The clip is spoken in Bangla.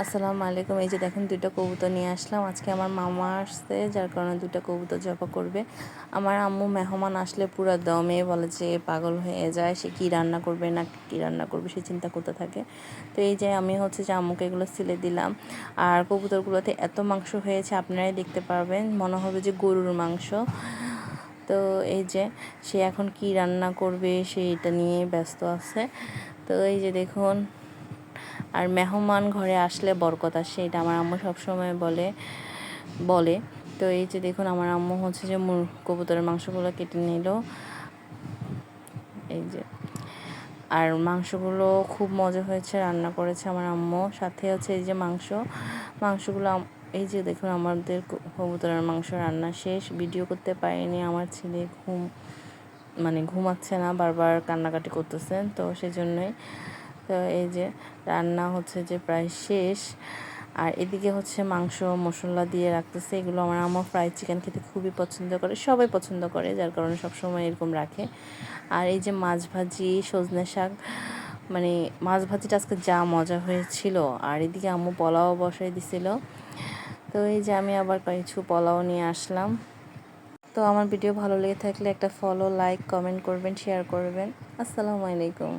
আসসালামু আলাইকুম। এই যে দেখেন ২টা কবুতর নিয়ে আসলাম। আজকে আমার মামা আসছে, যার কারণে ২টা কবুতর জবাই করবে। আমার আম্মু মেহমান আসলে পুরা দমে বলে যে পাগল হয়ে যায়, সে কী রান্না করবে না কী রান্না করবে সে চিন্তা করতে থাকে। তো এই যে আমি হচ্ছে যে আম্মুকে এগুলো সিলে দিলাম। আর কবুতরগুলোতে এত মাংস হয়েছে আপনারাই দেখতে পারবেন, মনে হবে যে গরুর মাংস। তো এই যে সে এখন কি রান্না করবে সে এটা নিয়ে ব্যস্ত আছে। তো এই যে দেখুন, আর মেহমান ঘরে আসলে বরকত আসে, এটা আমার আম্মু সবসময় বলে বলে তো এই যে দেখুন, আমার আম্মু হচ্ছে যে কবুতরের মাংসগুলো কেটে নিল। এই যে, আর মাংসগুলো খুব মজা হয়েছে, রান্না করেছে আমার আম্মু। সাথে হচ্ছে এই যে মাংসগুলো এই যে দেখুন, আমাদের কবুতরের মাংস রান্না শেষ। ভিডিও করতে পারিনি, আমার ছেলে ঘুমাচ্ছে না, বারবার কান্নাকাটি করতেছেন, তো সেজন্যই। তো এই যে রান্না হচ্ছে যে প্রায় শেষ। আর এদিকে হচ্ছে মাংস মশলা দিয়ে রাখতেছে। এগুলো আমার আম্মা ফ্রাই চিকেন খেতে খুবই পছন্দ করে, সবাই পছন্দ করে, যার কারণে সবসময় এরকম রাখে। আর এই যে মাছ ভাজি, সজনে শাক, মাছ ভাজিটা আজকে যা মজা হয়েছিল। আর এদিকে আম্মু পোলাও বসাই দিছিল। তো এই যে আমি আবার কিছু পোলাও নিয়ে আসলাম। তো আমার ভিডিও ভালো লেগে থাকলে একটা ফলো, লাইক, কমেন্ট করবেন, শেয়ার করবেন। আসসালামু আলাইকুম।